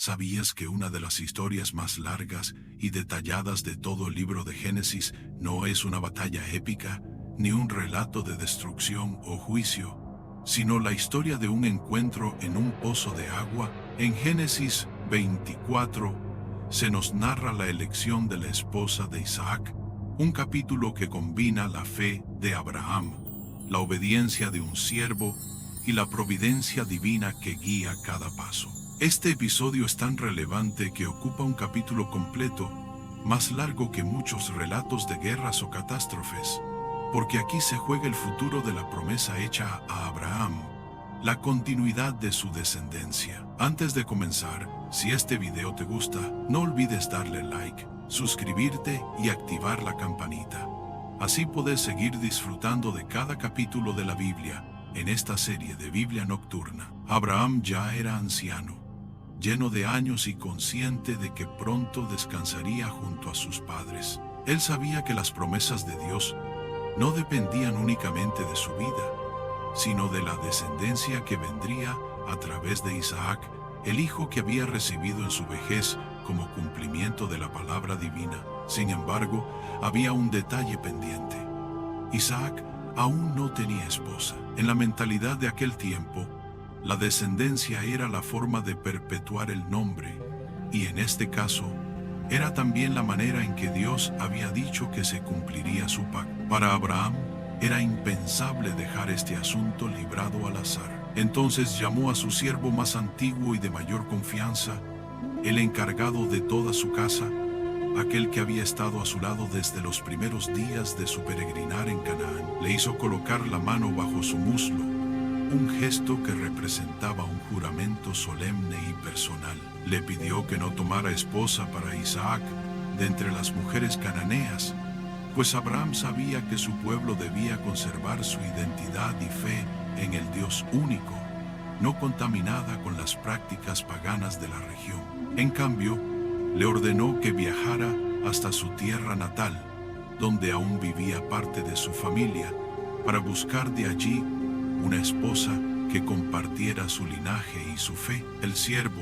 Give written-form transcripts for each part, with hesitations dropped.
¿Sabías que una de las historias más largas y detalladas de todo el libro de Génesis no es una batalla épica, ni un relato de destrucción o juicio, sino la historia de un encuentro en un pozo de agua? En Génesis 24 se nos narra la elección de la esposa de Isaac, un capítulo que combina la fe de Abraham, la obediencia de un siervo y la providencia divina que guía cada paso. Este episodio es tan relevante que ocupa un capítulo completo, más largo que muchos relatos de guerras o catástrofes, porque aquí se juega el futuro de la promesa hecha a Abraham, la continuidad de su descendencia. Antes de comenzar, si este video te gusta, no olvides darle like, suscribirte y activar la campanita. Así podés seguir disfrutando de cada capítulo de la Biblia en esta serie de Biblia Nocturna. Abraham ya era anciano, lleno de años y consciente de que pronto descansaría junto a sus padres. Él sabía que las promesas de Dios no dependían únicamente de su vida, sino de la descendencia que vendría a través de Isaac, el hijo que había recibido en su vejez como cumplimiento de la palabra divina. Sin embargo, había un detalle pendiente. Isaac aún no tenía esposa. En la mentalidad de aquel tiempo, la descendencia era la forma de perpetuar el nombre, y en este caso, era también la manera en que Dios había dicho que se cumpliría su pacto. Para Abraham, era impensable dejar este asunto librado al azar. Entonces llamó a su siervo más antiguo y de mayor confianza, el encargado de toda su casa, aquel que había estado a su lado desde los primeros días de su peregrinar en Canaán. Le hizo colocar la mano bajo su muslo, un gesto que representaba un juramento solemne y personal. Le pidió que no tomara esposa para Isaac de entre las mujeres cananeas, pues Abraham sabía que su pueblo debía conservar su identidad y fe en el Dios único, no contaminada con las prácticas paganas de la región. En cambio, le ordenó que viajara hasta su tierra natal, donde aún vivía parte de su familia, para buscar de allí una esposa que compartiera su linaje y su fe. El siervo,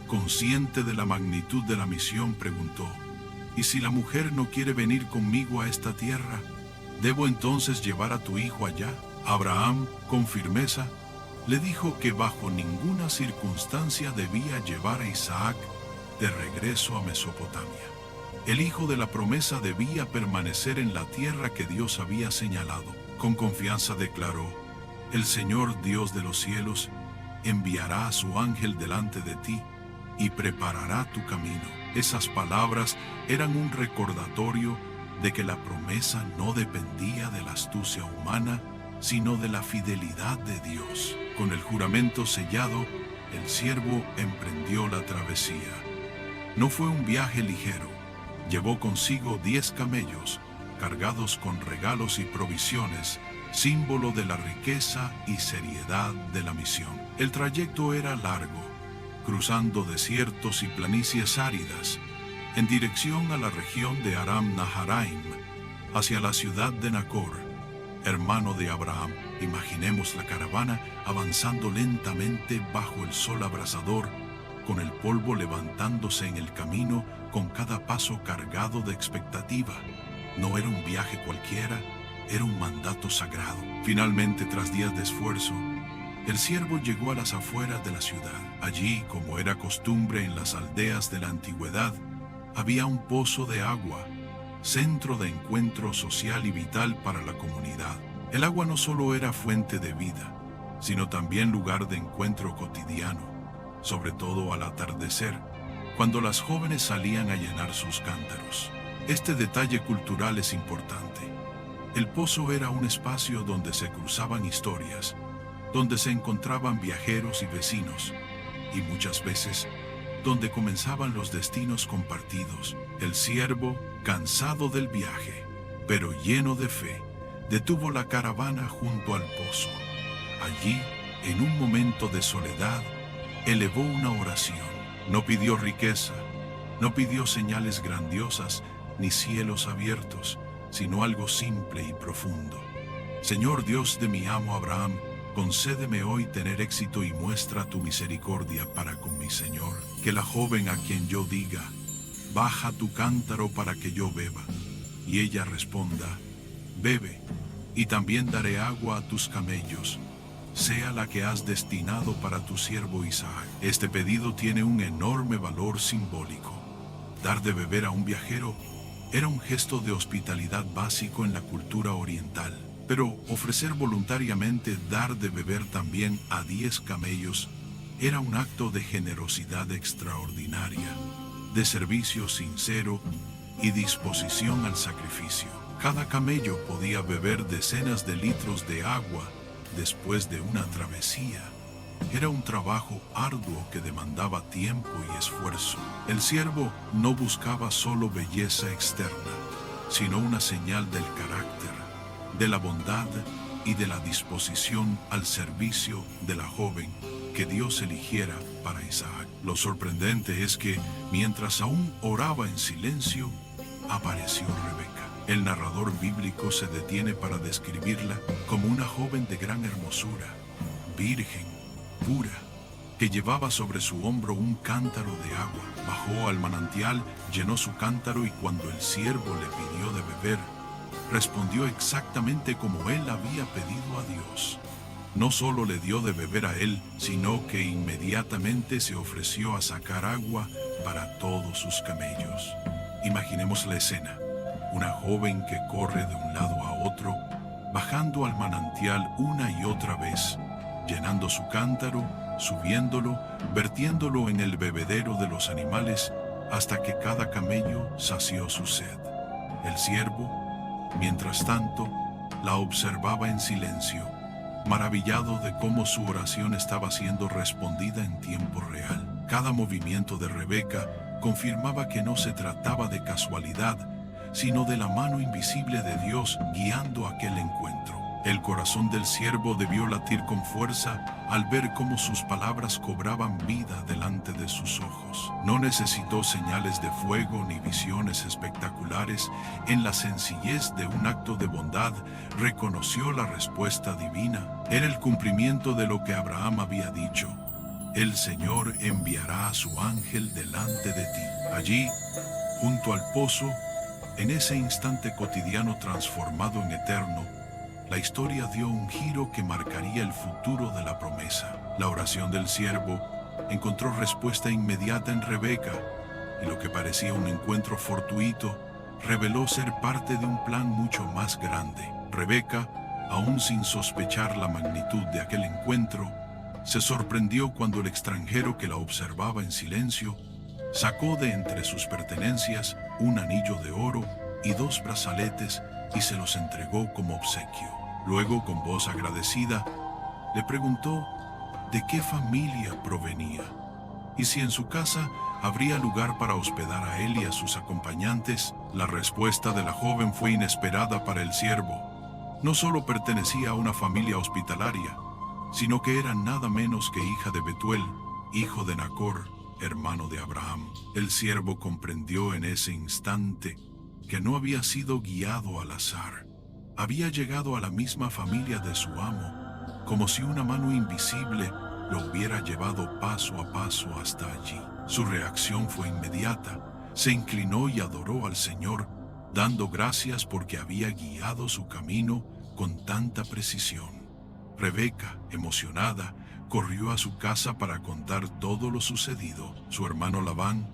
consciente de la magnitud de la misión, preguntó: ¿y si la mujer no quiere venir conmigo a esta tierra? ¿Debo entonces llevar a tu hijo allá? Abraham, con firmeza, le dijo que bajo ninguna circunstancia debía llevar a Isaac de regreso a Mesopotamia. El hijo de la promesa debía permanecer en la tierra que Dios había señalado. Con confianza declaró: el Señor Dios de los cielos enviará a su ángel delante de ti y preparará tu camino. Esas palabras eran un recordatorio de que la promesa no dependía de la astucia humana, sino de la fidelidad de Dios. Con el juramento sellado, el siervo emprendió la travesía. No fue un viaje ligero. Llevó consigo 10 camellos, cargados con regalos y provisiones, símbolo de la riqueza y seriedad de la misión. El trayecto era largo, cruzando desiertos y planicies áridas, en dirección a la región de Aram Naharaim, hacia la ciudad de Nacor, hermano de Abraham. Imaginemos la caravana avanzando lentamente bajo el sol abrasador, con el polvo levantándose en el camino con cada paso cargado de expectativa. No era un viaje cualquiera, era un mandato sagrado. Finalmente, tras días de esfuerzo, el siervo llegó a las afueras de la ciudad. Allí, como era costumbre en las aldeas de la antigüedad, había un pozo de agua, centro de encuentro social y vital para la comunidad. El agua no solo era fuente de vida, sino también lugar de encuentro cotidiano, sobre todo al atardecer, cuando las jóvenes salían a llenar sus cántaros. Este detalle cultural es importante. El pozo era un espacio donde se cruzaban historias, donde se encontraban viajeros y vecinos, y muchas veces donde comenzaban los destinos compartidos. El siervo, cansado del viaje, pero lleno de fe, detuvo la caravana junto al pozo. Allí, en un momento de soledad, elevó una oración. No pidió riqueza, no pidió señales grandiosas ni cielos abiertos, sino algo simple y profundo. Señor Dios de mi amo Abraham, concédeme hoy tener éxito y muestra tu misericordia para con mi Señor. Que la joven a quien yo diga, baja tu cántaro para que yo beba, y ella responda, bebe, y también daré agua a tus camellos, sea la que has destinado para tu siervo Isaac. Este pedido tiene un enorme valor simbólico. Dar de beber a un viajero era un gesto de hospitalidad básico en la cultura oriental, pero ofrecer voluntariamente dar de beber también a 10 camellos era un acto de generosidad extraordinaria, de servicio sincero y disposición al sacrificio. Cada camello podía beber decenas de litros de agua después de una travesía. Era un trabajo arduo que demandaba tiempo y esfuerzo. El siervo no buscaba solo belleza externa, sino una señal del carácter, de la bondad y de la disposición al servicio de la joven que Dios eligiera para Isaac. Lo sorprendente es que, mientras aún oraba en silencio, apareció Rebeca. El narrador bíblico se detiene para describirla como una joven de gran hermosura, virgen, pura, que llevaba sobre su hombro un cántaro de agua. Bajó al manantial, llenó su cántaro y cuando el siervo le pidió de beber, respondió exactamente como él había pedido a Dios. No solo le dio de beber a él, sino que inmediatamente se ofreció a sacar agua para todos sus camellos. Imaginemos la escena. Una joven que corre de un lado a otro, bajando al manantial una y otra vez, llenando su cántaro, subiéndolo, vertiéndolo en el bebedero de los animales, hasta que cada camello sació su sed. El siervo, mientras tanto, la observaba en silencio, maravillado de cómo su oración estaba siendo respondida en tiempo real. Cada movimiento de Rebeca confirmaba que no se trataba de casualidad, sino de la mano invisible de Dios guiando aquel encuentro. El corazón del siervo debió latir con fuerza al ver cómo sus palabras cobraban vida delante de sus ojos. No necesitó señales de fuego ni visiones espectaculares. En la sencillez de un acto de bondad, reconoció la respuesta divina. Era el cumplimiento de lo que Abraham había dicho. El Señor enviará a su ángel delante de ti. Allí, junto al pozo, en ese instante cotidiano transformado en eterno, la historia dio un giro que marcaría el futuro de la promesa. La oración del siervo encontró respuesta inmediata en Rebeca, y lo que parecía un encuentro fortuito reveló ser parte de un plan mucho más grande. Rebeca, aún sin sospechar la magnitud de aquel encuentro, se sorprendió cuando el extranjero que la observaba en silencio sacó de entre sus pertenencias un anillo de oro y 2 brazaletes y se los entregó como obsequio. Luego, con voz agradecida, le preguntó de qué familia provenía y si en su casa habría lugar para hospedar a él y a sus acompañantes. La respuesta de la joven fue inesperada para el siervo. No solo pertenecía a una familia hospitalaria, sino que era nada menos que hija de Betuel, hijo de Nacor, hermano de Abraham. El siervo comprendió en ese instante que no había sido guiado al azar. Había llegado a la misma familia de su amo, como si una mano invisible lo hubiera llevado paso a paso hasta allí. Su reacción fue inmediata. Se inclinó y adoró al Señor, dando gracias porque había guiado su camino con tanta precisión. Rebeca, emocionada, corrió a su casa para contar todo lo sucedido. Su hermano Labán,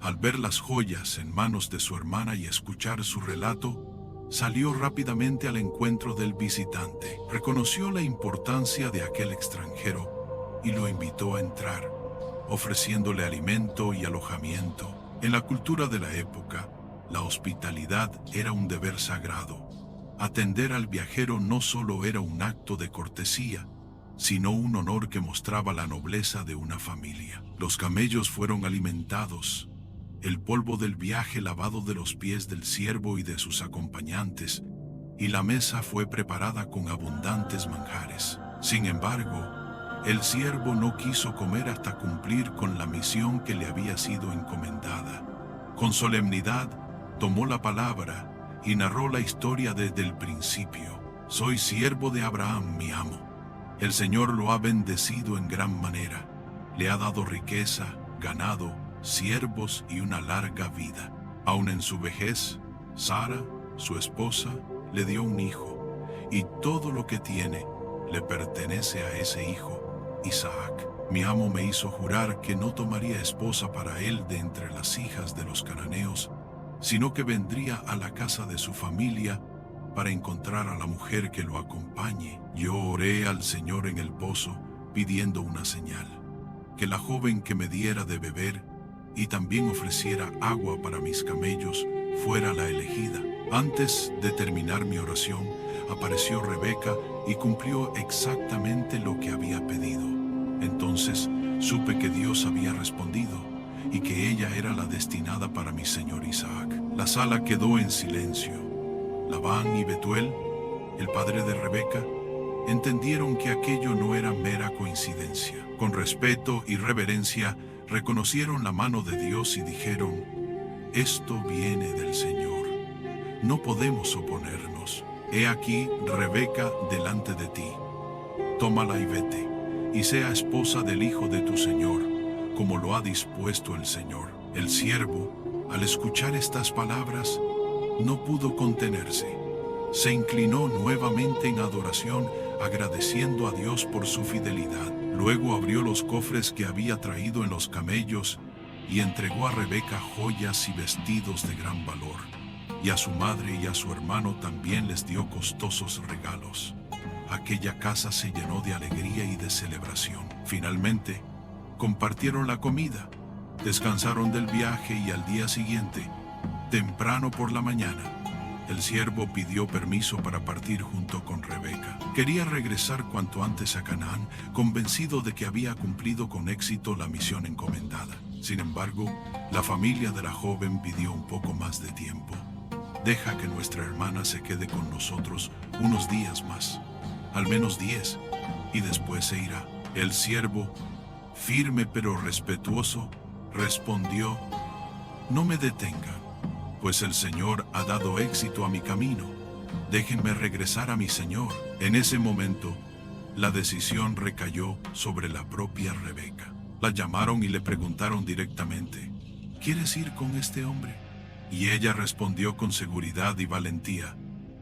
al ver las joyas en manos de su hermana y escuchar su relato, salió rápidamente al encuentro del visitante. Reconoció la importancia de aquel extranjero y lo invitó a entrar, ofreciéndole alimento y alojamiento. En la cultura de la época, la hospitalidad era un deber sagrado. Atender al viajero no solo era un acto de cortesía, sino un honor que mostraba la nobleza de una familia. Los camellos fueron alimentados, el polvo del viaje lavado de los pies del siervo y de sus acompañantes, y la mesa fue preparada con abundantes manjares. Sin embargo, el siervo no quiso comer hasta cumplir con la misión que le había sido encomendada. Con solemnidad, tomó la palabra y narró la historia desde el principio. Soy siervo de Abraham, mi amo. El Señor lo ha bendecido en gran manera. Le ha dado riqueza, ganado, siervos y una larga vida. Aun en su vejez, Sara, su esposa, le dio un hijo, y todo lo que tiene le pertenece a ese hijo, Isaac. Mi amo me hizo jurar que no tomaría esposa para él de entre las hijas de los cananeos, sino que vendría a la casa de su familia para encontrar a la mujer que lo acompañe. Yo oré al Señor en el pozo pidiendo una señal, que la joven que me diera de beber y también ofreciera agua para mis camellos fuera la elegida. Antes de terminar mi oración, apareció Rebeca y cumplió exactamente lo que había pedido. Entonces supe que Dios había respondido y que ella era la destinada para mi señor Isaac. La sala quedó en silencio. Labán y Betuel, el padre de Rebeca, entendieron que aquello no era mera coincidencia. Con respeto y reverencia, reconocieron la mano de Dios y dijeron: esto viene del Señor. No podemos oponernos. He aquí Rebeca delante de ti. Tómala y vete, y sea esposa del hijo de tu Señor, como lo ha dispuesto el Señor. El siervo, al escuchar estas palabras, no pudo contenerse. Se inclinó nuevamente en adoración, agradeciendo a Dios por su fidelidad. Luego abrió los cofres que había traído en los camellos y entregó a Rebeca joyas y vestidos de gran valor. Y a su madre y a su hermano también les dio costosos regalos. Aquella casa se llenó de alegría y de celebración. Finalmente, compartieron la comida, descansaron del viaje y al día siguiente, temprano por la mañana, el siervo pidió permiso para partir junto con Rebeca. Quería regresar cuanto antes a Canaán, convencido de que había cumplido con éxito la misión encomendada. Sin embargo, la familia de la joven pidió un poco más de tiempo. Deja que nuestra hermana se quede con nosotros unos días más, al menos 10, y después se irá. El siervo, firme pero respetuoso, respondió: no me detengan, pues el Señor ha dado éxito a mi camino. Déjenme regresar a mi Señor. En ese momento, la decisión recayó sobre la propia Rebeca. La llamaron y le preguntaron directamente: ¿quieres ir con este hombre? Y ella respondió con seguridad y valentía: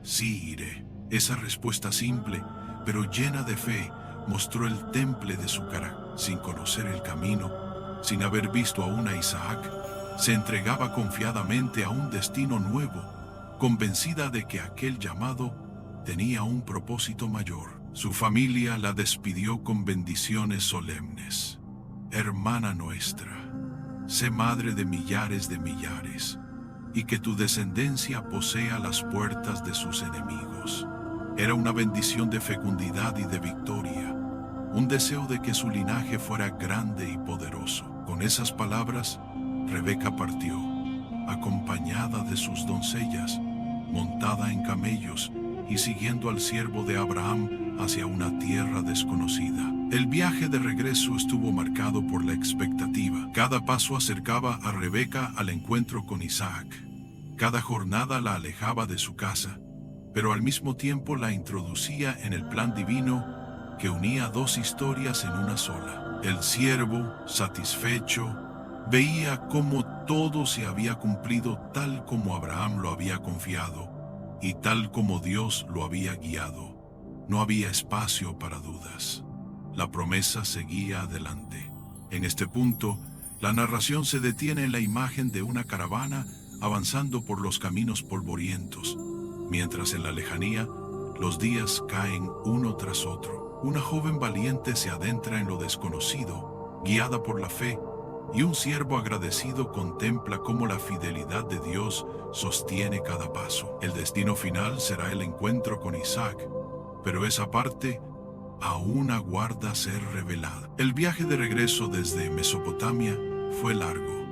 sí, iré. Esa respuesta simple, pero llena de fe, mostró el temple de su carácter. Sin conocer el camino, sin haber visto aún a Isaac, se entregaba confiadamente a un destino nuevo, convencida de que aquel llamado tenía un propósito mayor. Su familia la despidió con bendiciones solemnes. Hermana nuestra, sé madre de millares, y que tu descendencia posea las puertas de sus enemigos. Era una bendición de fecundidad y de victoria, un deseo de que su linaje fuera grande y poderoso. Con esas palabras, Rebeca partió, acompañada de sus doncellas, montada en camellos y siguiendo al siervo de Abraham hacia una tierra desconocida. El viaje de regreso estuvo marcado por la expectativa. Cada paso acercaba a Rebeca al encuentro con Isaac. Cada jornada la alejaba de su casa, pero al mismo tiempo la introducía en el plan divino que unía dos historias en una sola. El siervo, satisfecho, veía cómo todo se había cumplido tal como Abraham lo había confiado y tal como Dios lo había guiado. No había espacio para dudas. La promesa seguía adelante. En este punto, la narración se detiene en la imagen de una caravana avanzando por los caminos polvorientos, mientras en la lejanía los días caen uno tras otro. Una joven valiente se adentra en lo desconocido, guiada por la fe, y un siervo agradecido contempla cómo la fidelidad de Dios sostiene cada paso. El destino final será el encuentro con Isaac, pero esa parte aún aguarda ser revelada. El viaje de regreso desde Mesopotamia fue largo,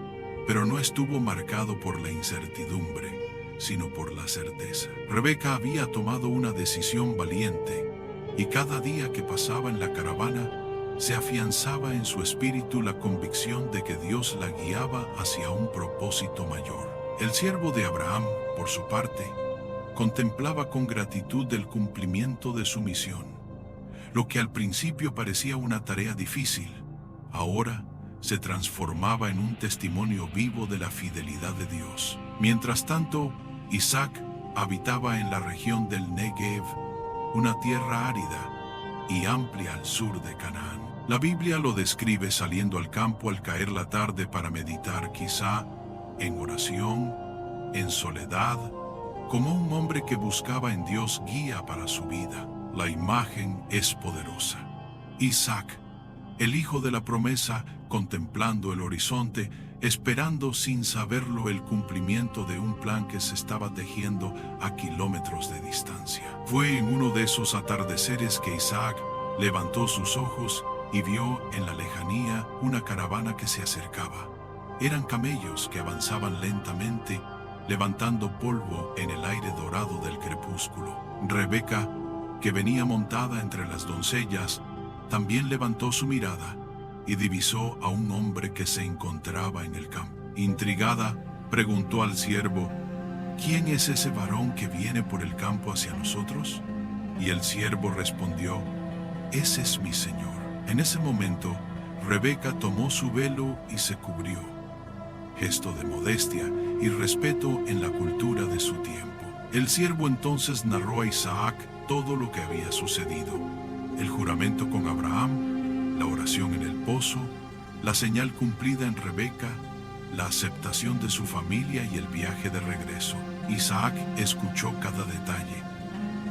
pero no estuvo marcado por la incertidumbre, sino por la certeza. Rebeca había tomado una decisión valiente, y cada día que pasaba en la caravana, se afianzaba en su espíritu la convicción de que Dios la guiaba hacia un propósito mayor. El siervo de Abraham, por su parte, contemplaba con gratitud el cumplimiento de su misión. Lo que al principio parecía una tarea difícil, ahora se transformaba en un testimonio vivo de la fidelidad de Dios. Mientras tanto, Isaac habitaba en la región del Negev, una tierra árida y amplia al sur de Canaán. La Biblia lo describe saliendo al campo al caer la tarde para meditar, quizá en oración, en soledad, como un hombre que buscaba en Dios guía para su vida. La imagen es poderosa. Isaac, el hijo de la promesa, contemplando el horizonte, esperando sin saberlo el cumplimiento de un plan que se estaba tejiendo a kilómetros de distancia. Fue en uno de esos atardeceres que Isaac levantó sus ojos y vio en la lejanía una caravana que se acercaba. Eran camellos que avanzaban lentamente, levantando polvo en el aire dorado del crepúsculo. Rebeca, que venía montada entre las doncellas, también levantó su mirada y divisó a un hombre que se encontraba en el campo. Intrigada, preguntó al siervo: ¿Quién es ese varón que viene por el campo hacia nosotros? Y el siervo respondió: Ese es mi señor. En ese momento, Rebeca tomó su velo y se cubrió, gesto de modestia y respeto en la cultura de su tiempo. El siervo entonces narró a Isaac todo lo que había sucedido: el juramento con Abraham, la oración en el pozo, la señal cumplida en Rebeca, la aceptación de su familia y el viaje de regreso. Isaac escuchó cada detalle,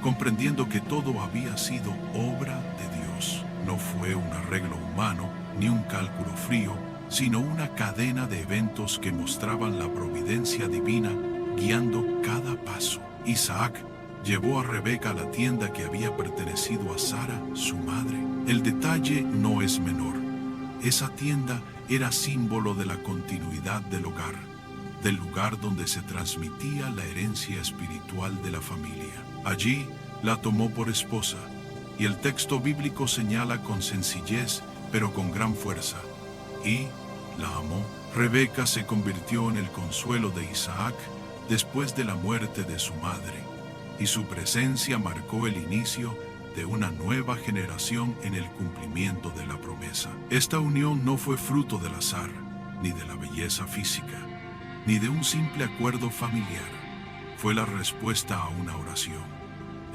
comprendiendo que todo había sido obra de Dios. No fue un arreglo humano ni un cálculo frío, sino una cadena de eventos que mostraban la providencia divina guiando cada paso. Isaac llevó a Rebeca a la tienda que había pertenecido a Sara, su madre. El detalle no es menor. Esa tienda era símbolo de la continuidad del hogar, del lugar donde se transmitía la herencia espiritual de la familia. Allí la tomó por esposa, y el texto bíblico señala con sencillez, pero con gran fuerza: y la amó. Rebeca se convirtió en el consuelo de Isaac después de la muerte de su madre, y su presencia marcó el inicio de una nueva generación en el cumplimiento de la promesa. Esta unión no fue fruto del azar, ni de la belleza física, ni de un simple acuerdo familiar. Fue la respuesta a una oración,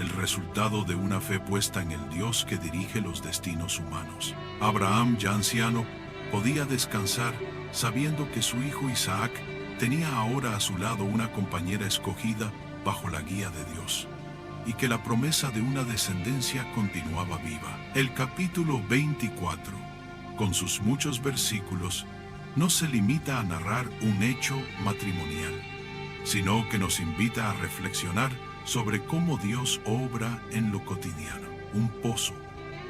el resultado de una fe puesta en el Dios que dirige los destinos humanos. Abraham, ya anciano, podía descansar sabiendo que su hijo Isaac tenía ahora a su lado una compañera escogida bajo la guía de Dios, y que la promesa de una descendencia continuaba viva. El capítulo 24, con sus muchos versículos, no se limita a narrar un hecho matrimonial, sino que nos invita a reflexionar sobre cómo Dios obra en lo cotidiano. Un pozo,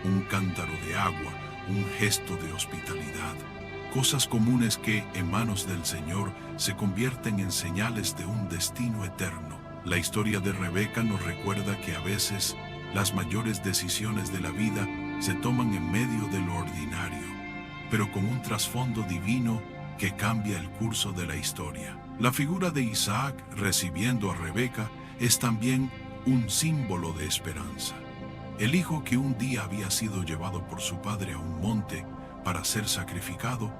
un cántaro de agua, un gesto de hospitalidad. Cosas comunes que, en manos del Señor, se convierten en señales de un destino eterno. La historia de Rebeca nos recuerda que a veces las mayores decisiones de la vida se toman en medio de lo ordinario, pero con un trasfondo divino que cambia el curso de la historia. La figura de Isaac recibiendo a Rebeca es también un símbolo de esperanza. El hijo que un día había sido llevado por su padre a un monte para ser sacrificado,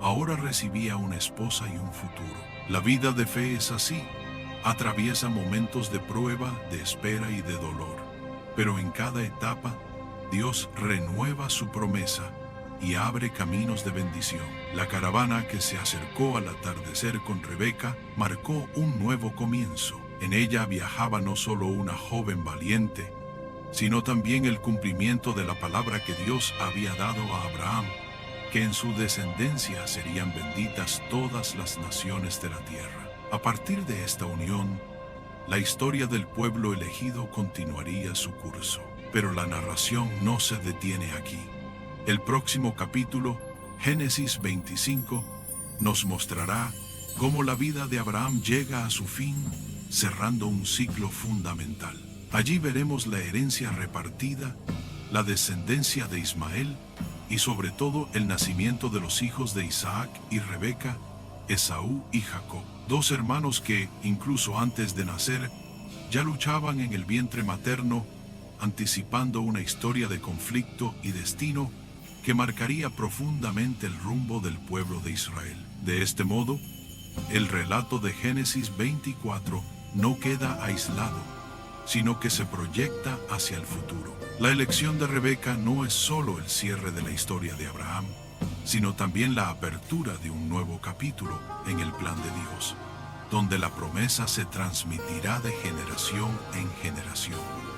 ahora recibía una esposa y un futuro. La vida de fe es así. Atraviesa momentos de prueba, de espera y de dolor. Pero en cada etapa, Dios renueva su promesa y abre caminos de bendición. La caravana que se acercó al atardecer con Rebeca marcó un nuevo comienzo. En ella viajaba no solo una joven valiente, sino también el cumplimiento de la palabra que Dios había dado a Abraham, que en su descendencia serían benditas todas las naciones de la tierra. A partir de esta unión, la historia del pueblo elegido continuaría su curso. Pero la narración no se detiene aquí. El próximo capítulo, Génesis 25, nos mostrará cómo la vida de Abraham llega a su fin, cerrando un ciclo fundamental. Allí veremos la herencia repartida, la descendencia de Ismael y sobre todo el nacimiento de los hijos de Isaac y Rebeca, Esaú y Jacob. Dos hermanos que, incluso antes de nacer, ya luchaban en el vientre materno anticipando una historia de conflicto y destino que marcaría profundamente el rumbo del pueblo de Israel. De este modo, el relato de Génesis 24 no queda aislado, sino que se proyecta hacia el futuro. La elección de Rebeca no es solo el cierre de la historia de Abraham, sino también la apertura de un nuevo capítulo en el plan de Dios, donde la promesa se transmitirá de generación en generación.